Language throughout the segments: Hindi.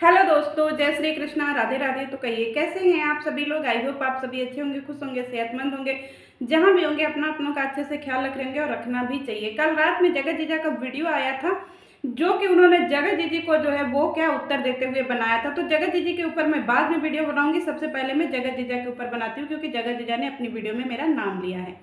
हेलो दोस्तों, जय श्री कृष्णा, राधे राधे। तो कहिए कैसे हैं आप सभी लोग। आई होप आप सभी अच्छे होंगे, खुश होंगे, सेहतमंद होंगे। जहां भी होंगे अपना अपनों का अच्छे से ख्याल रख रहेंगे और रखना भी चाहिए। कल रात में जगत जीजा का वीडियो आया था जो कि उन्होंने जगत जीजी को जो है वो क्या उत्तर देते हुए बनाया था। तो जगत जीजी के ऊपर मैं बाद में वीडियो बनाऊंगी। सबसे पहले मैं जगत जीजा के ऊपर बनाती हूँ क्योंकि जगत जीजा ने अपनी वीडियो में मेरा नाम लिया है।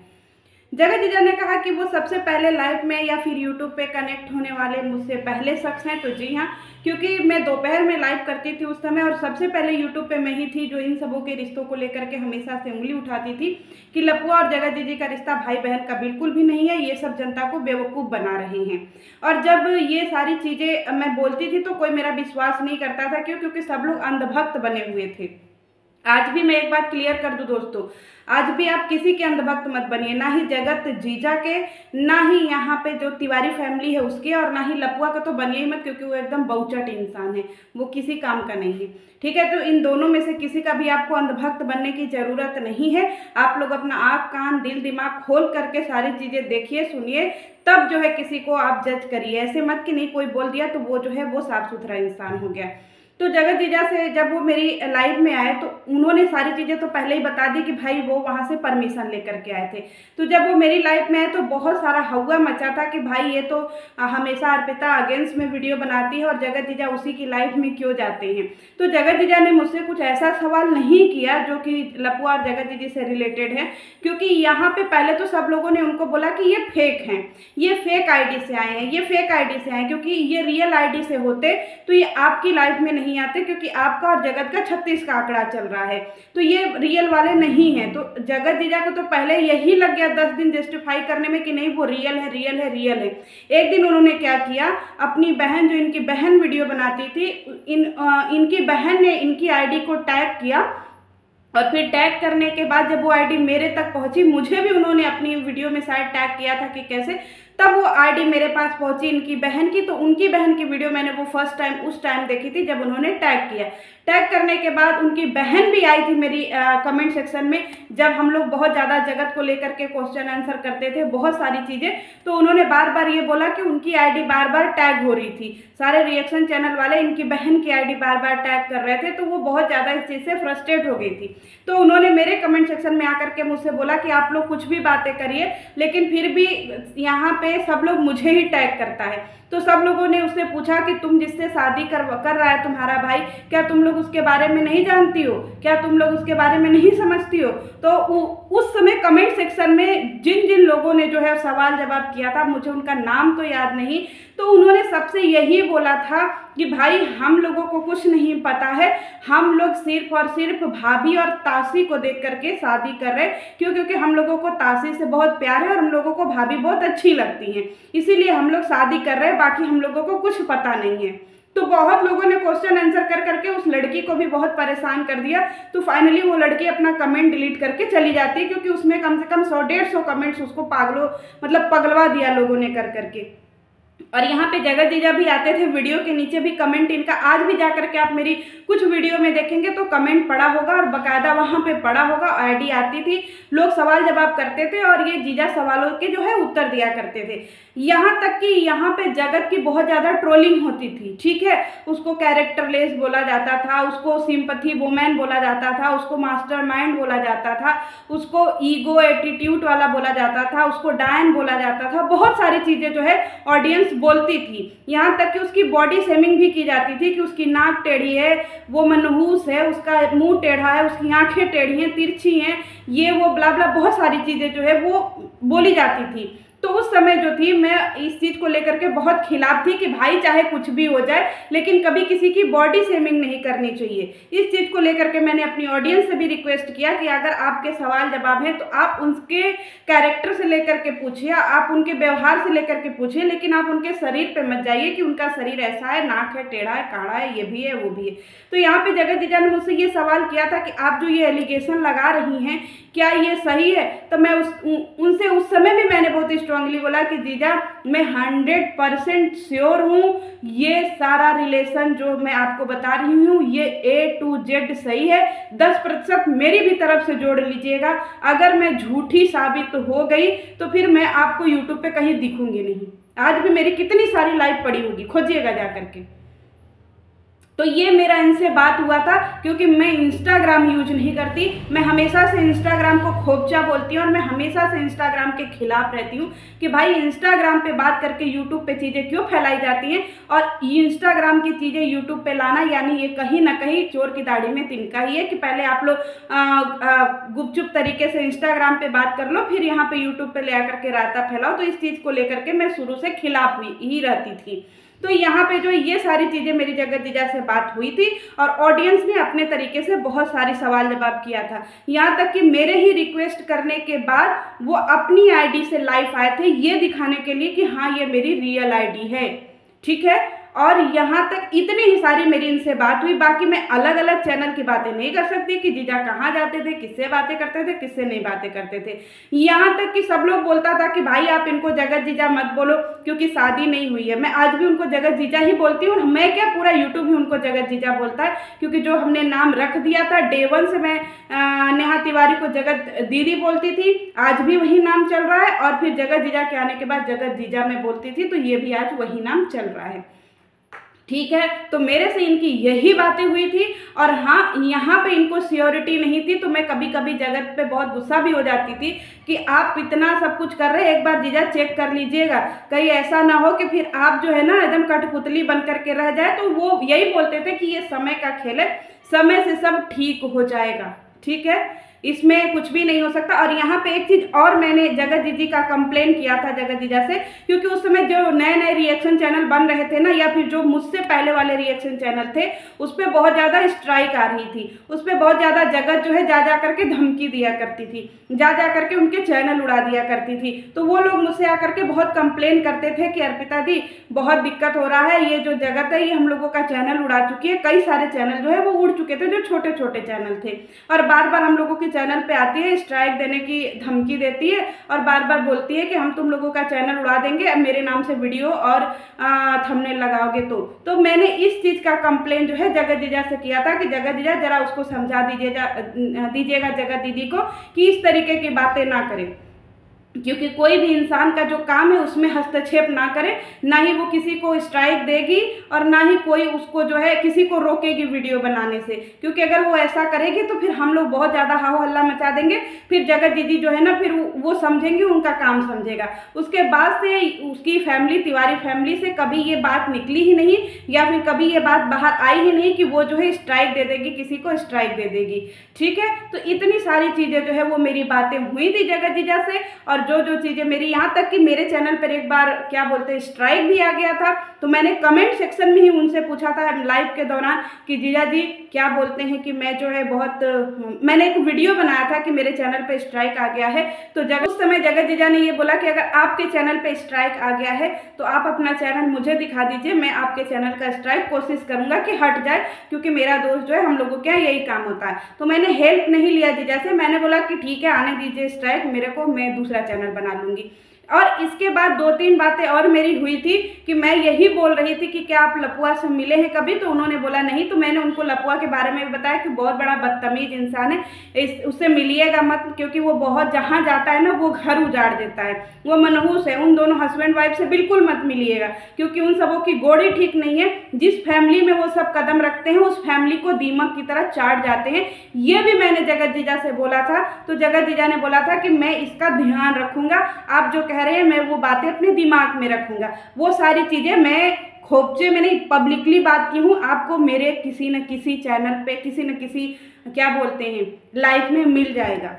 जगत जीजा ने कहा कि वो सबसे पहले लाइव में या फिर यूट्यूब पे कनेक्ट होने वाले मुझसे पहले शख्स हैं। तो जी हाँ, क्योंकि मैं दोपहर में लाइव करती थी उस समय, और सबसे पहले यूट्यूब पे मैं ही थी जो इन सबों के रिश्तों को लेकर के हमेशा से उंगली उठाती थी कि लपुआ और जगत जीजी का रिश्ता भाई बहन का बिल्कुल भी नहीं है। ये सब जनता को बेवकूफ़ बना रहे हैं। और जब ये सारी चीज़ें मैं बोलती थी तो कोई मेरा विश्वास नहीं करता था। क्यों? क्योंकि सब लोग अंधभक्त बने हुए थे। आज भी मैं एक बात क्लियर कर दूं दोस्तों, आज भी आप किसी के अंधभक्त मत बनिए, ना ही जगत जीजा के, ना ही यहाँ पे जो तिवारी फैमिली है उसके, और ना ही लपुआ का तो बनिए ही मत क्योंकि वो एकदम बहुचट इंसान है, वो किसी काम का नहीं है। ठीक है, तो इन दोनों में से किसी का भी आपको अंधभक्त बनने की जरूरत नहीं है। आप लोग अपना आँख कान दिल दिमाग खोल करके सारी चीज़ें देखिए सुनिए, तब जो है किसी को आप जज करिए। ऐसे मत कि नहीं कोई बोल दिया तो वो जो है वो साफ सुथरा इंसान हो गया। तो जगत जीजा से जब वो मेरी लाइव में आए तो उन्होंने सारी चीज़ें तो पहले ही बता दी कि भाई वो वहाँ से परमिशन लेकर के आए थे। तो जब वो मेरी लाइव में आए तो बहुत सारा हवा मचा था कि भाई ये तो हमेशा अर्पिता अगेंस्ट में वीडियो बनाती है और जगत जीजा उसी की लाइव में क्यों जाते हैं। तो जगत जीजा ने मुझसे कुछ ऐसा सवाल नहीं किया जो कि लपुआ और जगत जीजी से रिलेटेड है, क्योंकि यहाँ पे पहले तो सब लोगों ने उनको बोला कि ये फेक हैं, ये फेक आईडी से आए हैं, ये फेक आईडी से आए हैं, क्योंकि ये रियल आईडी से होते तो ये आपकी लाइफ में नहीं आते, क्योंकि आपका और जगत का 36 का आंकड़ा चल रहा है, तो ये रियल वाले नहीं हैं। तो जगत जीजा को तो पहले यही लग गया 10 दिन जस्टिफाई करने में कि नहीं वो रियल है, रियल है, रियल है। एक दिन उन्होंने क्या किया, अपनी बहन, जो इनकी बहन वीडियो बनाती थी, इनकी बहन ने इनकी आईडी को टैग किया, और फिर टैग करने के बाद जब वो आईडी मेरे तक पहुंची, मुझे भी उन्होंने अपनी वीडियो में शायद टैग किया था कि कैसे, तब वो आईडी मेरे पास पहुंची इनकी बहन की। तो उनकी बहन की वीडियो मैंने वो फर्स्ट टाइम उस टाइम देखी थी जब उन्होंने टैग किया। टैग करने के बाद उनकी बहन भी आई थी मेरी कमेंट सेक्शन में, जब हम लोग बहुत ज़्यादा जगत को लेकर के क्वेश्चन आंसर करते थे, बहुत सारी चीज़ें, तो उन्होंने बार बार ये बोला कि उनकी आईडी बार बार टैग हो रही थी। सारे रिएक्शन चैनल वाले इनकी बहन की आईडी बार बार टैग कर रहे थे, तो वो बहुत ज़्यादा इस चीज़ से फ्रस्ट्रेट हो गई थी। तो उन्होंने मेरे कमेंट सेक्शन में आकर के मुझसे बोला कि आप लोग कुछ भी बातें करिए, लेकिन फिर भी यहाँ पे सब लोग मुझे ही टैग करता है। तो सब लोगों ने उससे पूछा कि तुम जिससे शादी कर रहा है तुम्हारा भाई, क्या तुम लोग उसके बारे में नहीं जानती हो, क्या तुम लोग उसके बारे में नहीं समझती हो। तो उस समय कमेंट सेक्शन में जिन जिन लोगों ने जो है सवाल जवाब किया था, मुझे उनका नाम तो याद नहीं, तो उन्होंने सबसे यही बोला था कि भाई हम लोगों को कुछ नहीं पता है, हम लोग सिर्फ और सिर्फ भाभी और ताशी को देख करके शादी कर रहे हैं। क्यों? क्योंकि हम लोगों को ताशी से बहुत प्यार है और हम लोगों को भाभी बहुत अच्छी लगती हैं, इसीलिए हम लोग शादी कर रहे हैं, बाकी हम लोगों को कुछ पता नहीं है। तो बहुत लोगों ने क्वेश्चन आंसर कर करके उस लड़की को भी बहुत परेशान कर दिया। तो फाइनली वो लड़की अपना कमेंट डिलीट करके चली जाती है, क्योंकि उसमें कम से कम 100-150 कमेंट्स उसको पगलवा दिया लोगों ने कर करके। और यहाँ पे जगत जीजा भी आते थे, वीडियो के नीचे भी कमेंट इनका आज भी जा करके आप मेरी कुछ वीडियो में देखेंगे तो कमेंट पड़ा होगा, और बकायदा वहाँ पे पड़ा होगा, आईडी आती थी, लोग सवाल जवाब करते थे और ये जीजा सवालों के जो है उत्तर दिया करते थे। यहाँ तक कि यहाँ पे जगत की बहुत ज़्यादा ट्रोलिंग होती थी। ठीक है, उसको कैरेक्टरलेस बोला जाता था, उसको सिंपथी वुमेन बोला जाता था, उसको मास्टरमाइंड बोला जाता था, उसको ईगो एटीट्यूड वाला बोला जाता था, उसको डायन बोला जाता था, बहुत सारी चीज़ें जो है ऑडियंस बोलती थी। यहाँ तक कि उसकी बॉडी शेमिंग भी की जाती थी कि उसकी नाक टेढ़ी है, वो मनहूस है, उसका मुंह टेढ़ा है, उसकी आंखें टेढ़ी हैं, तिरछी हैं, ये वो ब्ला ब्ला, बहुत सारी चीज़ें जो है वो बोली जाती थी। तो उस समय जो थी मैं इस चीज़ को लेकर के बहुत खिलाफ थी कि भाई चाहे कुछ भी हो जाए, लेकिन कभी किसी की बॉडी शेमिंग नहीं करनी चाहिए। इस चीज़ को लेकर के मैंने अपनी ऑडियंस से भी रिक्वेस्ट किया कि अगर आपके सवाल जवाब हैं तो आप उनके कैरेक्टर से लेकर के पूछिए, आप उनके व्यवहार से लेकर के पूछिए, लेकिन आप उनके शरीर पे मत जाइए कि उनका शरीर ऐसा है, नाक है, टेढ़ा है, काढ़ा है, ये भी है, वो भी है। तो यहाँ पे जगत जीजा ने मुझसे ये सवाल किया था कि आप जो ये एलिगेशन लगा रही हैं क्या ये सही है। तो मैं उनसे उस समय भी मैंने बहुत स्ट्रांगली बोला कि जीजा मैं 100% श्योर हूँ, ये सारा रिलेशन जो मैं आपको बता रही हूँ ये A to Z सही है। 10% मेरी भी तरफ से जोड़ लीजिएगा, अगर मैं झूठी साबित हो गई तो फिर मैं आपको यूट्यूब पे कहीं दिखूंगी नहीं। आज भी मेरी कितनी सारी लाइव पड़ी होगी, खोजिएगा जा करके। तो ये मेरा इनसे बात हुआ था, क्योंकि मैं इंस्टाग्राम यूज नहीं करती, मैं हमेशा से इंस्टाग्राम को खोपचा बोलती हूँ और मैं हमेशा से इंस्टाग्राम के खिलाफ रहती हूँ कि भाई इंस्टाग्राम पे बात करके यूट्यूब पे चीज़ें क्यों फैलाई जाती हैं, और इंस्टाग्राम की चीज़ें यूट्यूब पे लाना यानी ये कहीं ना कहीं चोर की दाढ़ी में तिनका ही है कि पहले आप लोग गुपचुप तरीके से इंस्टाग्राम पे बात कर लो, फिर यहाँ पे यूट्यूब पे ले आकर के रायता फैलाओ। तो इस चीज़ को लेकर के मैं शुरू से खिलाफ ही रहती थी। तो यहाँ पे जो ये सारी चीज़ें मेरी जगत जीजा से बात हुई थी और ऑडियंस ने अपने तरीके से बहुत सारी सवाल जवाब किया था, यहाँ तक कि मेरे ही रिक्वेस्ट करने के बाद वो अपनी आईडी से लाइव आए थे ये दिखाने के लिए कि हाँ ये मेरी रियल आईडी है, ठीक है। और यहाँ तक इतनी ही सारी मेरी इनसे बात हुई। बाकी मैं अलग अलग चैनल की बातें नहीं कर सकती कि जीजा कहाँ जाते थे, किससे बातें करते थे, किससे नहीं बातें करते थे। यहाँ तक कि सब लोग बोलता था कि भाई आप इनको जगत जीजा मत बोलो क्योंकि शादी नहीं हुई है। मैं आज भी उनको जगत जीजा ही बोलती हूँ और मैं क्या पूरा यूट्यूब ही उनको जगत जीजा बोलता है, क्योंकि जो हमने नाम रख दिया था डे 1 से मैं नेहा तिवारी को जगत दीदी बोलती थी, आज भी वही नाम चल रहा है। और फिर जगत जीजा के आने के बाद जगत जीजा मैं बोलती थी, तो ये भी आज वही नाम चल रहा है, ठीक है। तो मेरे से इनकी यही बातें हुई थी। और हाँ, यहाँ पे इनको सियोरिटी नहीं थी, तो मैं कभी कभी जगत पे बहुत गुस्सा भी हो जाती थी कि आप इतना सब कुछ कर रहे हैं, एक बार जीजा चेक कर लीजिएगा, कहीं ऐसा ना हो कि फिर आप जो है ना एकदम कठपुतली बन करके रह जाए। तो वो यही बोलते थे कि ये समय का खेल है, समय से सब ठीक हो जाएगा, ठीक है, इसमें कुछ भी नहीं हो सकता। और यहाँ पे एक चीज़ और मैंने जगत दीदी का कंप्लेन किया था जगत जीजा से, क्योंकि उस समय जो नए नए रिएक्शन चैनल बन रहे थे ना, या फिर जो मुझसे पहले वाले रिएक्शन चैनल थे, उस पर बहुत ज़्यादा स्ट्राइक आ रही थी, उस पर बहुत ज़्यादा जगत जो है जा करके धमकी दिया करती थी, जा करके उनके चैनल उड़ा दिया करती थी। तो वो लोग मुझसे आकर के बहुत कंप्लेन करते थे कि अर्पिता दी बहुत दिक्कत हो रहा है, ये जो जगत है ये हम लोगों का चैनल उड़ा चुकी है। कई सारे चैनल जो है वो उड़ चुके थे, जो छोटे छोटे चैनल थे, और बार बार हम लोगों के चैनल पे आती है, स्ट्राइक देने की धमकी देती है और बार बार बोलती है कि हम तुम लोगों का चैनल उड़ा देंगे मेरे नाम से वीडियो और थंबनेल लगाओगे। तो मैंने इस चीज़ का कंप्लेन जो है जगत जीजा से किया था कि जगत जीजा जरा उसको समझा दीजिएगा जगत दीदी को कि इस तरीके की बातें ना करें, क्योंकि कोई भी इंसान का जो काम है उसमें हस्तक्षेप ना करे, ना ही वो किसी को स्ट्राइक देगी और ना ही कोई उसको जो है किसी को रोकेगी वीडियो बनाने से, क्योंकि अगर वो ऐसा करेगी तो फिर हम लोग बहुत ज़्यादा हाहो हल्ला मचा देंगे, फिर जगत दीदी जो है ना फिर वो समझेंगे, उनका काम समझेगा। उसके बाद से उसकी फैमिली, तिवारी फैमिली से कभी ये बात निकली ही नहीं, या फिर कभी ये बात बाहर आई ही नहीं कि वो जो है स्ट्राइक दे देगी, किसी को स्ट्राइक दे देगी, ठीक है। तो इतनी सारी चीज़ें जो है वो मेरी बातें हुई थी जगत जीजा से। और जो चीज़ें मेरी, यहाँ तक कि मेरे चैनल पर एक बार क्या बोलते हैं स्ट्राइक भी आ गया था, तो मैंने कमेंट सेक्शन में ही उनसे पूछा था लाइव के दौरान कि जीजा जी क्या बोलते हैं कि मैं जो है मैंने एक वीडियो बनाया था कि मेरे चैनल पे स्ट्राइक आ गया है। तो उस समय जगत जीजा ने ये बोला कि अगर आपके चैनल पे स्ट्राइक आ गया है तो आप अपना चैनल मुझे दिखा दीजिए, मैं आपके चैनल का स्ट्राइक कोशिश करूंगा कि हट जाए, क्योंकि मेरा दोस्त जो है हम लोगों के यहाँ यही काम होता है। तो मैंने हेल्प नहीं लिया जीजा से, मैंने बोला कि ठीक है आने दीजिए स्ट्राइक मेरे को, मैं दूसरा चैनल बना लूंगी। और इसके बाद 2-3 बातें और मेरी हुई थी कि मैं यही बोल रही थी कि क्या आप लपुआ से मिले हैं कभी, तो उन्होंने बोला नहीं। तो मैंने उनको लपुआ के बारे में भी बताया कि बहुत बड़ा बदतमीज इंसान है, उससे मिलिएगा मत, क्योंकि वो बहुत जहाँ जाता है ना वो घर उजाड़ देता है, वो मनहूस है। उन दोनों हस्बैंड वाइफ से बिल्कुल मत मिलिएगा, क्योंकि उन सबों की गोड़ी ठीक नहीं है। जिस फैमिली में वो सब कदम रखते हैं उस फैमिली को दीमक की तरह चाट जाते हैं। ये भी मैंने जगत जीजा से बोला था, तो जगत जीजा ने बोला था कि मैं इसका ध्यान रखूंगा, आप जो कह रहे हैं मैं वो बातें अपने दिमाग में रखूंगा। वो सारी चीज़ें मैं खोपचे में नहीं, पब्लिकली बात की हूँ, आपको मेरे किसी न किसी चैनल पे किसी न किसी क्या बोलते हैं लाइफ में मिल जाएगा।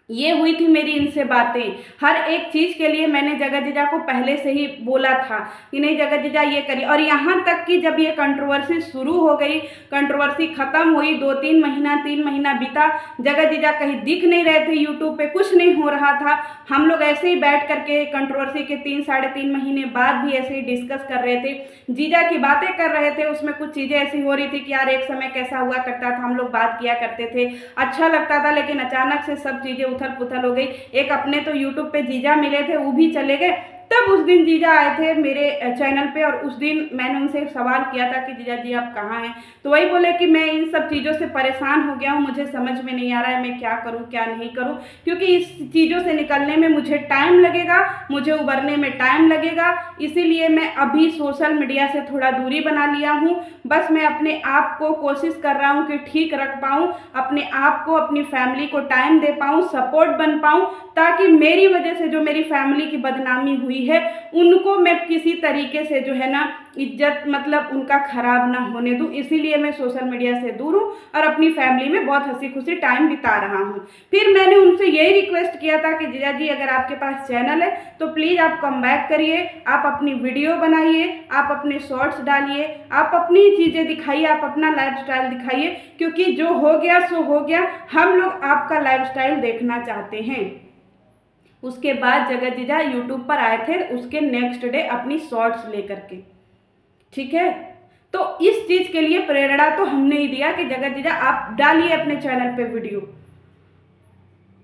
ये हुई थी मेरी इनसे बातें। हर एक चीज़ के लिए मैंने जगत जीजा को पहले से ही बोला था कि नहीं जगत जीजा ये करिए। और यहाँ तक कि जब ये कंट्रोवर्सी शुरू हो गई, कंट्रोवर्सी ख़त्म हुई, 2-3 महीना 3 महीना बीता, जगत जीजा कहीं दिख नहीं रहे थे, यूट्यूब पे कुछ नहीं हो रहा था। हम लोग ऐसे ही बैठ करके कंट्रोवर्सी के 3-3.5 महीने बाद भी ऐसे ही डिस्कस कर रहे थे, जीजा की बातें कर रहे थे। उसमें कुछ चीज़ें ऐसी हो रही थी कि यार एक समय कैसा हुआ करता था, हम लोग बात किया करते थे, अच्छा लगता था, लेकिन अचानक से सब चीज़ें उथल पुथल हो गई। एक अपने तो यूट्यूब पे जीजा मिले थे, वो भी चले गए, तब उस दिन जीजा आए थे मेरे चैनल पे और उस दिन मैंने उनसे एक सवाल किया था कि जीजा जी आप कहाँ हैं, तो वही बोले कि मैं इन सब चीज़ों से परेशान हो गया हूँ, मुझे समझ में नहीं आ रहा है मैं क्या करूँ क्या नहीं करूँ, क्योंकि इस चीज़ों से निकलने में मुझे टाइम लगेगा, मुझे उबरने में टाइम लगेगा, इसीलिए मैं अभी सोशल मीडिया से थोड़ा दूरी बना लिया हूँ। बस मैं अपने आप को कोशिश कर रहा हूँ कि ठीक रख पाऊँ, अपने आप को अपनी फैमिली को टाइम दे पाऊँ, सपोर्ट बन पाऊँ, ताकि मेरी वजह से जो मेरी फैमिली की बदनामी हुई है उनको मैं किसी तरीके से जो है ना इज्जत मतलब उनका खराब ना होने दूँ। इसीलिए मैं सोशल मीडिया से दूर हूँ और अपनी फैमिली में बहुत हंसी खुशी टाइम बिता रहा हूँ। फिर मैंने उनसे यही रिक्वेस्ट किया था कि जीजा जी अगर आपके पास चैनल है तो प्लीज़ आप कम बैक करिए, आप अपनी वीडियो बनाइए, आप अपने शॉर्ट्स डालिए, आप अपनी चीज़ें दिखाइए, आप अपना लाइफस्टाइल दिखाइए, क्योंकि जो हो गया सो हो गया, हम लोग आपका लाइफस्टाइल देखना चाहते हैं। उसके बाद जगत जीजा यूट्यूब पर आए थे उसके नेक्स्ट डे अपनी शॉर्ट्स लेकर के, ठीक है। तो इस चीज़ के लिए प्रेरणा तो हमने ही दिया कि जगत जीजा आप डालिए अपने चैनल पे वीडियो।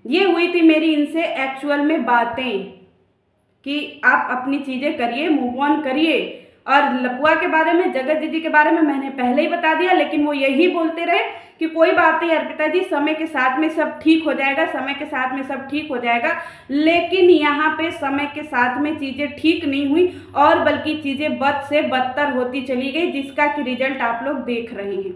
ये हुई थी मेरी इनसे एक्चुअल में बातें कि आप अपनी चीज़ें करिए, मूव ऑन करिए। और लपुआ के बारे में, जगत दीदी के बारे में मैंने पहले ही बता दिया, लेकिन वो यही बोलते रहे कि कोई बात नहीं अर्पिता जी, समय के साथ में सब ठीक हो जाएगा, समय के साथ में सब ठीक हो जाएगा। लेकिन यहाँ पे समय के साथ में चीज़ें ठीक नहीं हुई और बल्कि चीज़ें बद से बदतर होती चली गई, जिसका कि रिजल्ट आप लोग देख रहे हैं।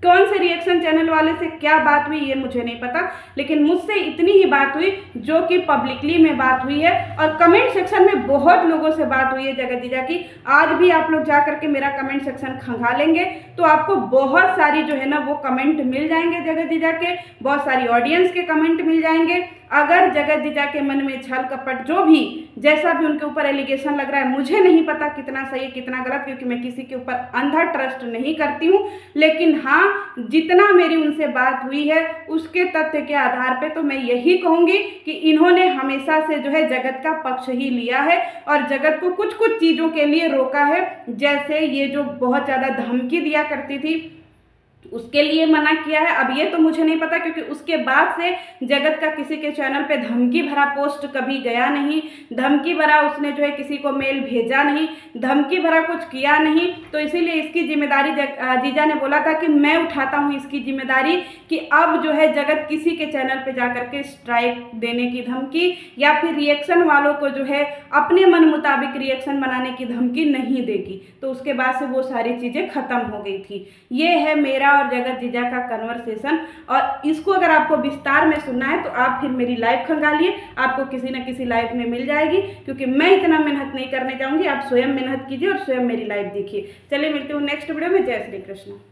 कौन से रिएक्शन चैनल वाले से क्या बात हुई ये मुझे नहीं पता, लेकिन मुझसे इतनी ही बात हुई जो कि पब्लिकली में बात हुई है। और कमेंट सेक्शन में बहुत लोगों से बात हुई है जगत जीजा की। आज भी आप लोग जा करके मेरा कमेंट सेक्शन खंगालेंगे तो आपको बहुत सारी जो है ना वो कमेंट मिल जाएंगे जगत जीजा के, बहुत सारी ऑडियंस के कमेंट मिल जाएंगे। अगर जगत जीजा के मन में छल कपट जो भी जैसा भी उनके ऊपर एलिगेशन लग रहा है, मुझे नहीं पता कितना सही है कितना गलत, क्योंकि मैं किसी के ऊपर अंधा ट्रस्ट नहीं करती हूँ। लेकिन हाँ, जितना मेरी उनसे बात हुई है उसके तथ्य के आधार पे तो मैं यही कहूँगी कि इन्होंने हमेशा से जो है जगत का पक्ष ही लिया है और जगत को कुछ कुछ चीज़ों के लिए रोका है। जैसे ये जो बहुत ज़्यादा धमकी दिया करती थी उसके लिए मना किया है। अब ये तो मुझे नहीं पता, क्योंकि उसके बाद से जगत का किसी के चैनल पे धमकी भरा पोस्ट कभी गया नहीं, धमकी भरा उसने जो है किसी को मेल भेजा नहीं, धमकी भरा कुछ किया नहीं। तो इसीलिए इसकी जिम्मेदारी जीजा ने बोला था कि मैं उठाता हूँ इसकी जिम्मेदारी कि अब जो है जगत किसी के चैनल पे जा करके स्ट्राइक देने की धमकी या फिर रिएक्शन वालों को जो है अपने मन मुताबिक रिएक्शन बनाने की धमकी नहीं देगी। तो उसके बाद से वो सारी चीज़ें खत्म हो गई थी। ये है मेरा और जगत जीजा का कन्वर्सेशन, और इसको अगर आपको विस्तार में सुनना है तो आप फिर मेरी लाइव खंगालिए, आपको किसी न किसी लाइव में मिल जाएगी, क्योंकि मैं इतना मेहनत नहीं करने जाऊंगी। आप स्वयं मेहनत कीजिए और स्वयं मेरी लाइव देखिए। चलिए मिलते हूँ नेक्स्ट वीडियो में। जय श्री कृष्ण।